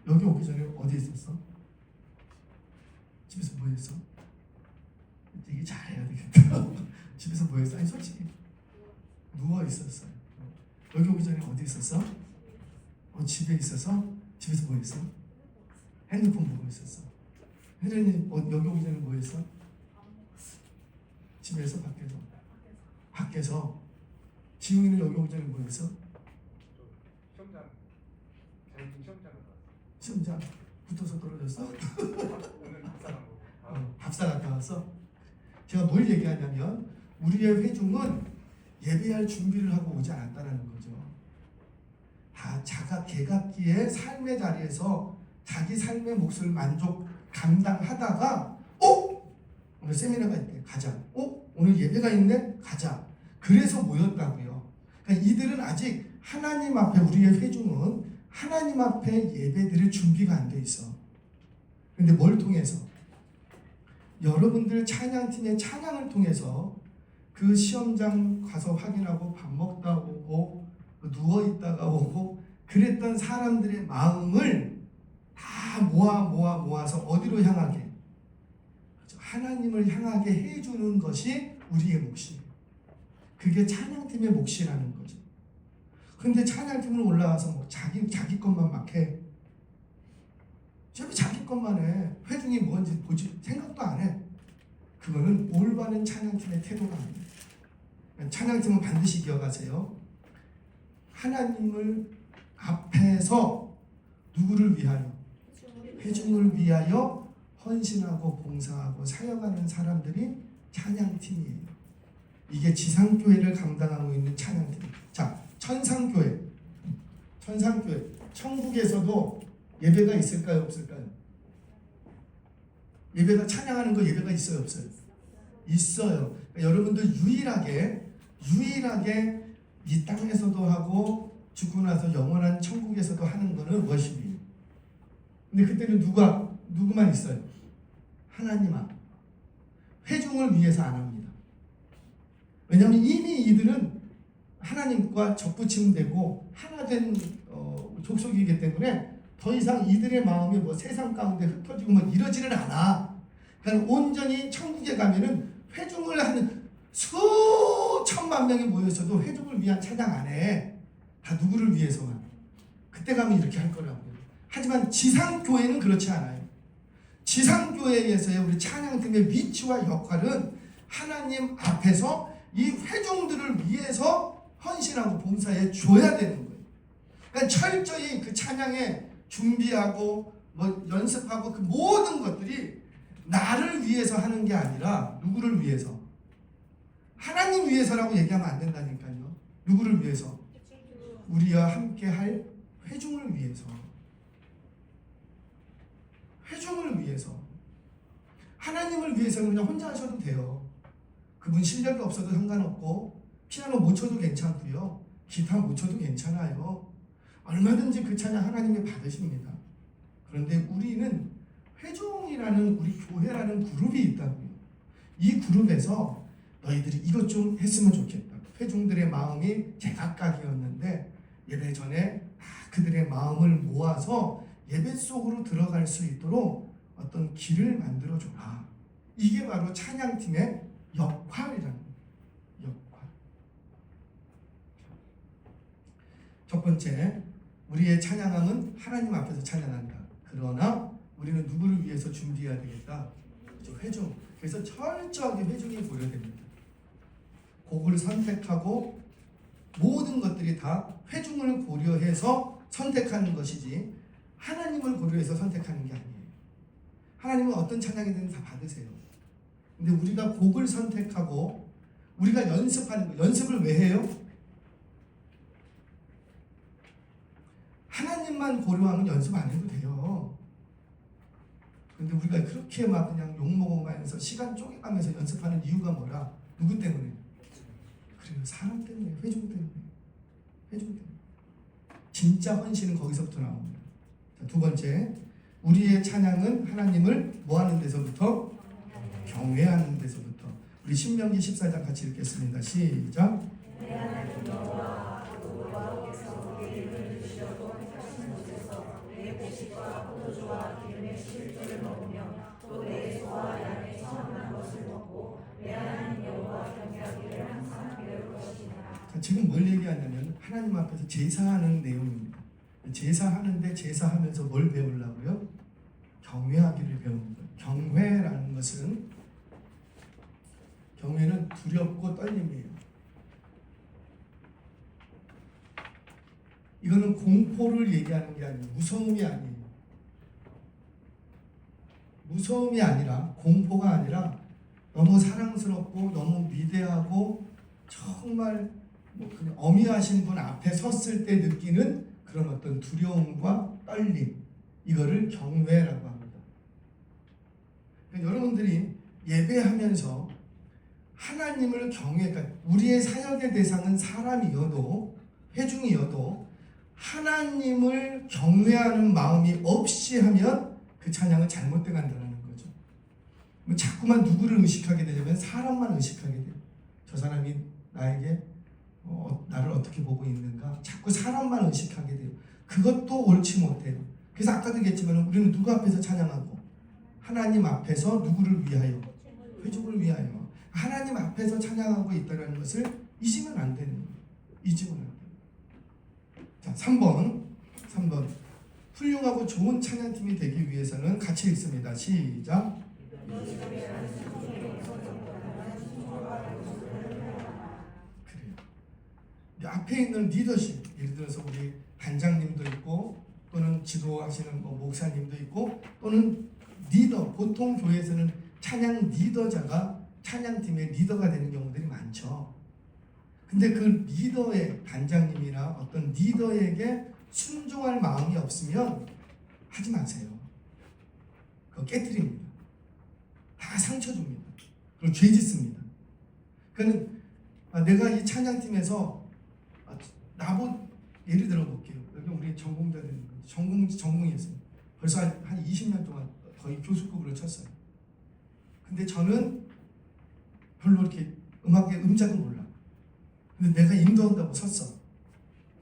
여기 오기 전에 어디 있었어? 집에서 뭐 했어? 되게 잘해야 되겠다. 집에서 뭐 했어? 아니 솔직히 누워 있었어요. 여기 오기 전에 어디 있었어? 집에 있어서? 집에서 뭐 했어? 핸드폰 보고 있었어. 혜련이 여기 오기 전에 뭐 했어? 집에서? 밖에서? 밖에서. 지웅이는 여기 오기 전에 뭐 했어? 시험장 붙어서 떨어졌어? 오늘 밥사 갔다 왔어? 제가 뭘 얘기하냐면 우리의 회중은 예배할 준비를 하고 오지 않았다는 거죠. 다 개각기의 삶의 자리에서 자기 삶의 몫을 감당하다가 오늘 세미나가 있대 가자. 오늘 예배가 있네 가자. 그래서 모였다고요. 그러니까 이들은 아직 하나님 앞에 우리의 회중은 하나님 앞에 예배드릴 준비가 안 돼 있어. 근데 뭘 통해서? 여러분들 찬양팀의 찬양을 통해서 그 시험장 가서 확인하고 밥 먹다 오고 누워있다가 오고 그랬던 사람들의 마음을 다 모아서 어디로 향하게? 하나님을 향하게 해주는 것이 우리의 몫이에요. 그게 찬양팀의 몫이라는 거죠. 근데 찬양팀은 올라와서 뭐 자기 것만 막 해. 자기 것만 해. 회중이 뭔지 보지 생각도 안 해. 그거는 올바른 찬양팀의 태도가 아닙니다. 찬양팀은 반드시 기억하세요. 하나님을 앞에서 누구를 위하여? 회중을 위하여 헌신하고 봉사하고 사역하는 사람들이 찬양팀이에요. 이게 지상교회를 감당하고 있는 찬양팀. 자, 천상교회. 천국에서도 예배가 있을까요? 없을까요? 예배가 찬양하는 거 예배가 있어요? 없어요? 있어요. 그러니까 여러분들 유일하게 이 땅에서도 하고 죽고 나서 영원한 천국에서도 하는 거는 워십이에요. 근데 그때는 누구만 있어요? 하나님 앞. 회중을 위해서 안 합니다. 왜냐하면 이미 이들은 하나님과 접붙임되고 하나 된 족속이기 때문에 더 이상 이들의 마음이 뭐 세상 가운데 흩어지고 뭐 이러지는 않아. 그러니까 온전히 천국에 가면은 회중을 하는 수천만 명이 모여서도 회중을 위한 찬양 안 해. 다 누구를 위해서만. 그때 가면 이렇게 할 거라고요. 하지만 지상교회는 그렇지 않아요. 지상교회에서의 우리 찬양팀의 위치와 역할은 하나님 앞에서 이 회중들을 위해서 헌신하고 봉사해 줘야 되는 거예요. 그러니까 철저히 그 찬양에 준비하고 뭐 연습하고 그 모든 것들이 나를 위해서 하는 게 아니라 누구를 위해서? 하나님 위해서라고 얘기하면 안 된다니까요. 누구를 위해서? 우리와 함께 할 회중을 위해서. 회중을 위해서. 하나님을 위해서는 그냥 혼자 하셔도 돼요. 그분 실력이 없어도 상관없고 피아노 못 쳐도 괜찮고요. 기타 못 쳐도 괜찮아요. 얼마든지 그 찬양 하나님이 받으십니다. 그런데 우리는 회중이라는 우리 교회라는 그룹이 있다고요. 이 그룹에서 너희들이 이것 좀 했으면 좋겠다. 회중들의 마음이 제각각이었는데 예배 전에 그들의 마음을 모아서 예배 속으로 들어갈 수 있도록 어떤 길을 만들어줘라. 이게 바로 찬양팀의 역할이라는 거예요. 역할. 첫 번째, 우리의 찬양함은 하나님 앞에서 찬양한다. 그러나 우리는 누구를 위해서 준비해야 되겠다? 회중. 그래서 철저하게 회중이 고려됩니다. 곡을 선택하고 모든 것들이 다 회중을 고려해서 선택하는 것이지 하나님을 고려해서 선택하는 게 아니에요. 하나님은 어떤 찬양이든 다 받으세요. 근데 우리가 곡을 선택하고 우리가 연습하는 거, 연습을 왜 해요? 하나님만 고려하면 연습 안 해도 돼요. 근데 우리가 그렇게 막 그냥 욕먹어가면서 시간 쪼개가면서 연습하는 이유가 뭐라? 누구 때문에? 그래요. 사람 때문에, 회중 때문에. 회중 때문에. 진짜 헌신은 거기서부터 나옵니다. 자, 두 번째, 우리의 찬양은 하나님을 뭐 하는 데서부터? 경외하는 데서부터. 우리 신명기 14장 같이 읽겠습니다. 시작. 자, 지금 뭘 얘기하냐면 하나님 앞에서 제사하는 내용입니다. 제사하는데 제사하면서 뭘 배우려고요? 경외하기를 배웁니다. 경외라는 것은, 경외는 두렵고 떨림이에요. 이거는 공포를 얘기하는 게 아니에요. 무서움이 아니에요. 무서움이 아니라, 공포가 아니라 너무 사랑스럽고 너무 위대하고 정말 뭐 그냥 어미하신 분 앞에 섰을 때 느끼는 그런 어떤 두려움과 떨림, 이거를 경외라고 합니다. 그러니까 여러분들이 예배하면서 하나님을 그러니까 우리의 사역의 대상은 사람이어도, 회중이어도 하나님을 경외하는 마음이 없이 하면 그 찬양은 잘못돼 간다는 거죠. 자꾸만 누구를 의식하게 되냐면 사람만 의식하게 돼요. 저 사람이 나에게 나를 어떻게 보고 있는가, 자꾸 사람만 의식하게 돼요. 그것도 옳지 못해요. 그래서 아까도 얘기했지만 우리는 누구 앞에서 찬양하고? 하나님 앞에서 누구를 위하여? 회중을 위하여. 하나님 앞에서 찬양하고 있다는 것을 잊으면 안 되는 거예요. 잊으면 안 돼요. 자, 3번. 훌륭하고 좋은 찬양팀이 되기 위해서는 같이 읽습니다. 시작. 앞에 있는 리더십, 예를 들어서 우리 단장님도 있고 또는 지도하시는 목사님도 있고 또는 리더, 보통 교회에서는 찬양 리더자가 찬양팀의 리더가 되는 경우들이 많죠. 근데 그 리더의, 단장님이나 어떤 리더에게 순종할 마음이 없으면 하지 마세요. 그거 깨트립니다. 다 상처 줍니다. 그리고 죄 짓습니다. 그러니까 내가 이 찬양팀에서 예를 들어 볼게요. 여기 우리 전공자들, 전공이었어요. 벌써 한 20년 동안 거의 교수급으로 쳤어요. 근데 저는 별로 이렇게 음악의 음작은 몰라. 근데 내가 인도한다고 섰어.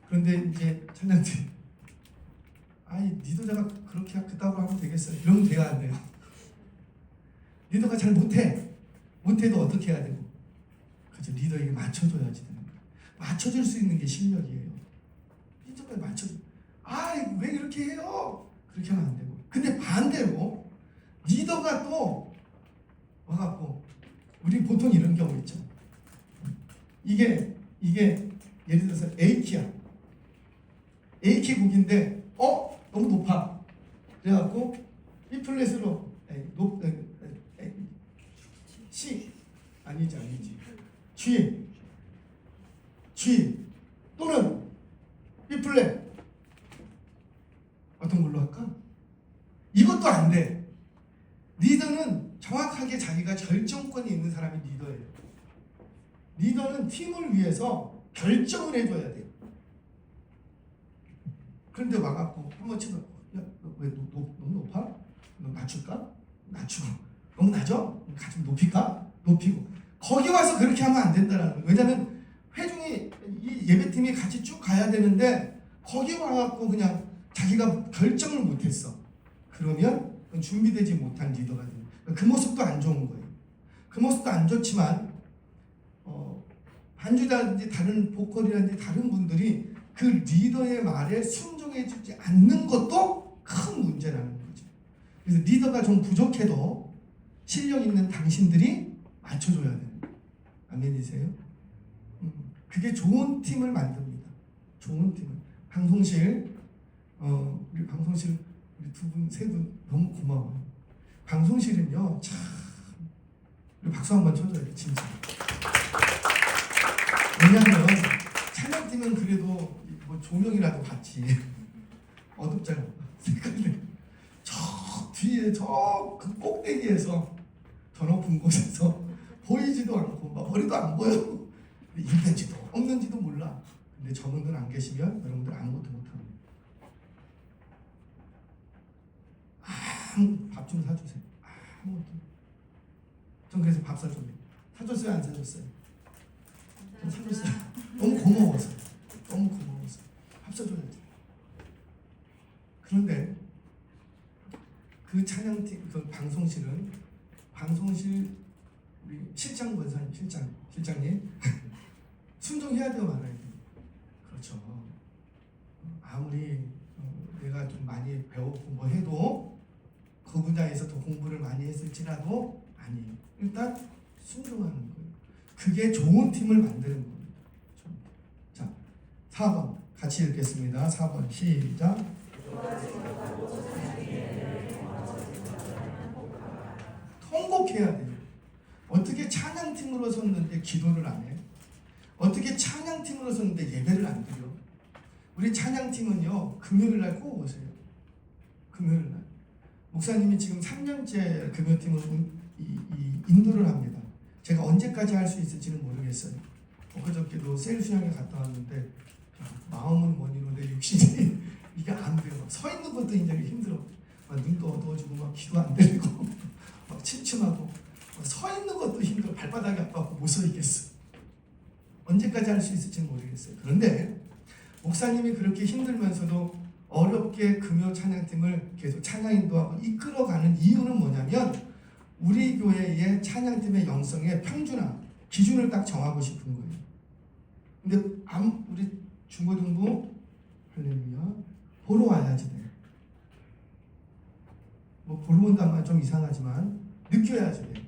그런데 이제 찬양팀, 리더자가 그렇게 그따구로 하면 되겠어요? 이러면 돼야 안 돼요. 리더가 잘 못해도 어떻게 해야 되고? 그죠? 리더에게 맞춰줘야지 되는 거예요. 맞춰줄 수 있는 게 실력이에요. 리더가 왜 이렇게 해요? 그렇게 하면 안 되고. 근데 반대로 리더가 또 와갖고, 우리 보통 이런 경우 있죠. 이게 예를 들어서 A키야. A키 곡인데 너무 높아. 그래갖고 E 플랫으로 C 아니지 G 또는 B 플랫, 어떤 걸로 할까? 이것도 안 돼. 리더는 정확하게 자기가 결정권이 있는 사람이 리더예요. 리더는 팀을 위해서 결정을 해줘야 돼요. 그런데 와갖고 한번 치면, 왜 너무 높아? 너 낮출까? 낮추고. 너무 낮아? 좀 높일까? 높이고. 거기 와서 그렇게 하면 안 된다는 거예요. 왜냐면 회중이, 이 예배팀이 같이 쭉 가야 되는데 거기 와갖고 그냥 자기가 결정을 못했어. 그러면 준비되지 못한 리더가 돼요. 그 모습도 안 좋은 거예요. 그 모습도 안 좋지만 반주자든지 다른 보컬이라든지 다른 분들이 그 리더의 말에 순종해주지 않는 것도 큰 문제라는 거죠. 그래서 리더가 좀 부족해도 실력 있는 당신들이 맞춰줘야 돼요. 아멘이세요? 그게 좋은 팀을 만듭니다. 좋은 팀을. 방송실, 우리 방송실 우리 두 분, 세 분 너무 고마워요. 방송실은요, 참, 우리 박수 한번 쳐줘야 돼, 진짜. 왜냐하면 찬양팀은 그래도 뭐 조명이라도 받지. 어둡잖아. 색깔이 저 뒤에 저 그 꼭대기에서 저 높은 곳에서 보이지도 않고 막 머리도 안 보여. 있는지도 없는지도 몰라. 근데 저분들 안 계시면 여러분들 아무것도 못합니다. 밥 좀 사주세요. 아무것도. 전 그래서 밥 사줬네요. 사줬어요? 안 사줬어요? 전 사줬어요. 너무 고마워서. 너무 고마워서. 밥 사줘야지. 그런데 그 찬양팀, 그 방송실 우리 실장 권사님, 실장님 순종해야 돼요, 말아야 돼요. 그렇죠. 아무리 내가 좀 많이 배웠고 뭐 해도 그 분야에서 더 공부를 많이 했을지라도 아니에요. 일단 순종하는 거예요. 그게 좋은 팀을 만드는 겁니다. 자, 4번 같이 읽겠습니다. 4번 시작. 통곡해야 돼요. 어떻게 찬양팀으로 섰는데 기도를 안 해? 어떻게 찬양팀으로 섰는데 예배를 안 드려? 우리 찬양팀은요, 금요일 날 꼭 오세요. 금요일 날. 목사님이 지금 3년째 금요팀을 인도를 합니다. 제가 언제까지 할 수 있을지는 모르겠어요. 엊그저께도 셀 수양에 갔다 왔는데 마음은 뭐니로 내 육신이 이게 안 돼요. 막 서 있는 것도 이제 힘들어. 막 눈도 어두워지고 막 귀도 안 들리고 막 침침하고 막 서 있는 것도 힘들어. 발바닥이 아파서 못 서 있겠어. 언제까지 할 수 있을지는 모르겠어요. 그런데 목사님이 그렇게 힘들면서도 어렵게 금요 찬양팀을 계속 찬양 인도하고 이끌어가는 이유는 뭐냐면 우리 교회의 찬양팀의 영성의 평준화 기준을 딱 정하고 싶은 거예요. 근데 우리 중고등부 할렐루야 보러 와야지 돼. 뭐 보러 온다는 말 좀 이상하지만 느껴야지 돼.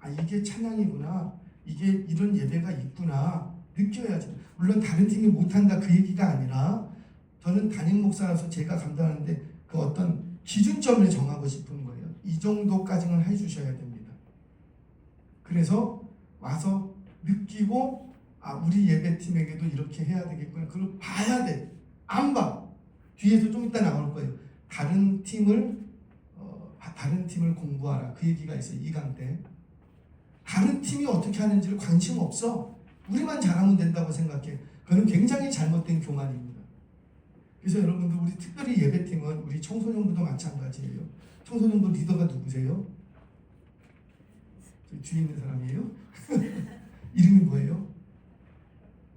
아 이게 찬양이구나. 이게 이런 예배가 있구나. 느껴야지 돼. 물론 다른 팀이 못한다 그 얘기가 아니라 저는 담임 목사라서 제가 감당하는데 그 어떤 기준점을 정하고 싶은 거예요. 이 정도까지는 해주셔야 됩니다. 그래서 와서 느끼고 아 우리 예배팀에게도 이렇게 해야 되겠구나. 그걸 봐야 돼. 안 봐. 뒤에서 좀 이따 나올 거예요. 다른 팀을 공부하라. 그 얘기가 있어요. 2강 때. 다른 팀이 어떻게 하는지를 관심 없어. 우리만 잘하면 된다고 생각해. 그건 굉장히 잘못된 교만입니다. 그래서 여러분들 우리 특별히 예배팀은 우리 청소년부도 마찬가지예요. 청소년부 리더가 누구세요? 저 뒤에 있는 사람이에요? 이름이 뭐예요?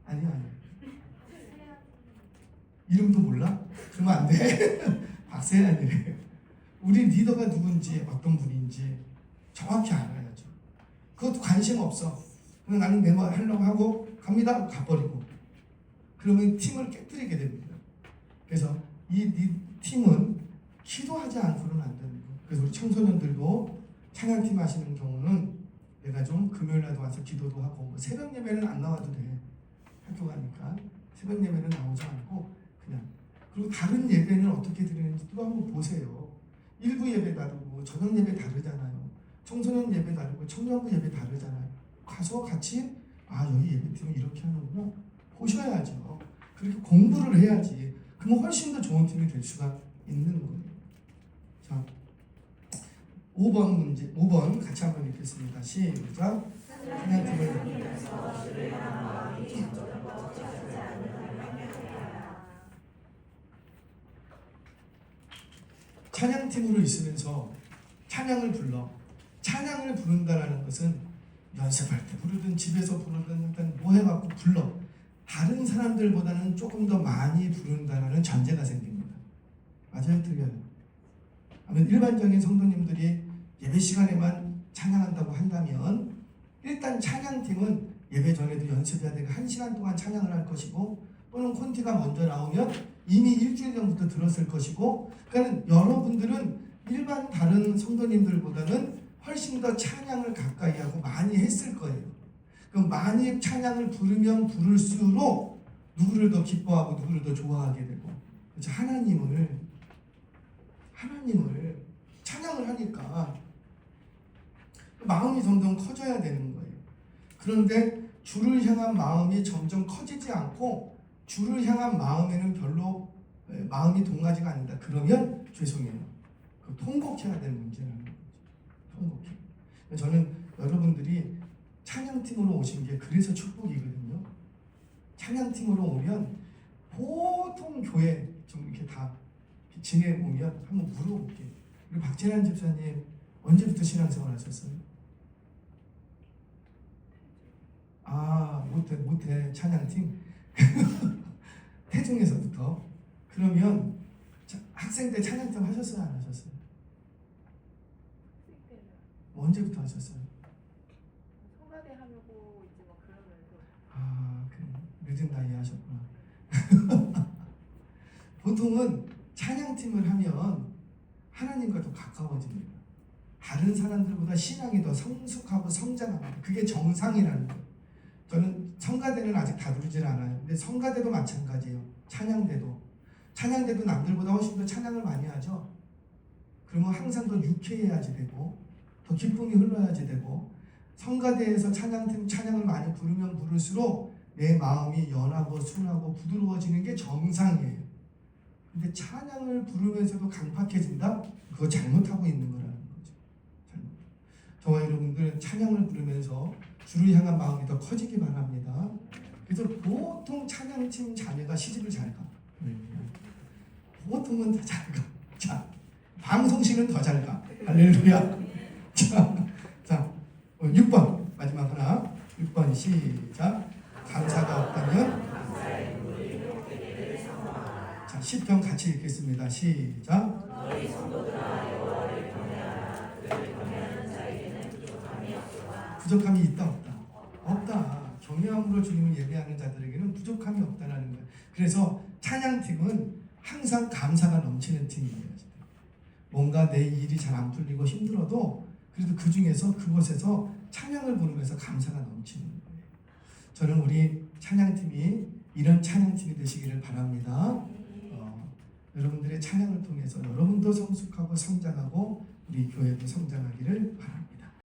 아니요. 이름도 몰라? 그러면 안 돼. 박세연이래요. 우리 리더가 누군지 어떤 분인지 정확히 알아야죠. 그것도 관심 없어. 그냥 나는 내 말 하려고 하고 갑니다. 가버리고. 그러면 팀을 깨뜨리게 됩니다. 그래서 이 팀은 기도하지 않고는 안 되는 거예요. 그래서 우리 청소년들도 찬양팀 하시는 경우는 내가 좀 금요일날도 와서 기도도 하고 뭐 새벽 예배는 안 나와도 돼. 학교 가니까 새벽 예배는 나오지 않고 그냥 그리고 다른 예배는 어떻게 드리는지 또 한번 보세요. 일부 예배 다르고 저녁 예배 다르잖아요. 청소년 예배 다르고 청년부 예배 다르잖아요. 가서 같이 아 여기 예배팀은 이렇게 하는구나 보셔야죠. 그렇게 공부를 해야지. 그러면 훨씬 더 좋은 팀이 될 수가 있는 거예요. 자, 5번 문제, 5번 같이 한번 읽겠습니다. 시작. 찬양팀을 찬양팀으로 있으면서 찬양을 불러. 찬양을 부른다라는 것은 연습할 때 부르든 집에서 부르든 일단 뭐 해갖고 불러. 다른 사람들보다는 조금 더 많이 부른다는 전제가 생깁니다. 맞아요? 틀려요? 아니면 일반적인 성도님들이 예배 시간에만 찬양한다고 한다면 일단 찬양팀은 예배 전에도 연습해야 되고 1시간 동안 찬양을 할 것이고 또는 콘티가 먼저 나오면 이미 일주일 전부터 들었을 것이고 그러니까 여러분들은 일반 다른 성도님들보다는 훨씬 더 찬양을 가까이 하고 많이 했을 거예요. 그럼 많이 찬양을 부르면 부를수록 누구를 더 기뻐하고 누구를 더 좋아하게 되고 그렇죠? 하나님을 찬양을 하니까 마음이 점점 커져야 되는 거예요. 그런데 주를 향한 마음이 점점 커지지 않고 주를 향한 마음에는 별로 마음이 동하지가 않는다. 그러면 죄송해요. 그 통곡해야 되는 문제라는 거죠. 통곡해. 저는 여러분들이 찬양팀으로 오신 게 그래서 축복이거든요. 찬양팀으로 오면 보통 교회 좀 이렇게 다 지내보면 한번 물어볼게요. 우리 박재란 집사님 언제부터 신앙생활 하셨어요? 아, 못해 찬양팀 태중에서부터. 그러면 학생 때 찬양팀 하셨어요, 안 하셨어요? 언제부터 하셨어요? 성가대 하려고 이제 막 그러면서. 아, 그래. 늦은 나이에 하셨구나. 보통은 찬양팀을 하면 하나님과 더 가까워집니다. 다른 사람들보다 신앙이 더 성숙하고 성장합니다. 그게 정상이라는 거예요. 저는 성가대는 아직 다루질 않아요. 근데 성가대도 마찬가지예요. 찬양대도 남들보다 훨씬 더 찬양을 많이 하죠. 그러면 항상 더 유쾌해야지 되고 더 기쁨이 흘러야지 되고, 성가대에서 찬양을 많이 부르면 부를수록 내 마음이 연하고 순하고 부드러워지는 게 정상이에요. 근데 찬양을 부르면서도 강팍해진다? 그거 잘못하고 있는 거라는 거죠. 저와 여러분들 찬양을 부르면서 주를 향한 마음이 더 커지기 바랍니다. 그래서 보통 찬양팀 자매가 시집을 잘 가. 보통은 더 잘 가. 자, 방송실은 더 잘 가. 할렐루야. 자, 6번 마지막 하나. 6번 시작. 감사가 없다면. 자, 시편 같이 읽겠습니다. 시작. 너희 성도들아 여호와를 경외하라. 그를 경외하는 자에게는 부족함이 없도다. 부족함이 있다 없다? 없다. 경외함으로 주님을 예배하는 자들에게는 부족함이 없다라는 거예요. 그래서 찬양팀은 항상 감사가 넘치는 팀이에요. 뭔가 내 일이 잘 안 풀리고 힘들어도 그래도 그 중에서 그곳에서 찬양을 부르면서 감사가 넘치는 거예요. 저는 우리 찬양팀이 이런 찬양팀이 되시기를 바랍니다. 여러분들의 찬양을 통해서 여러분도 성숙하고 성장하고 우리 교회도 성장하기를 바랍니다.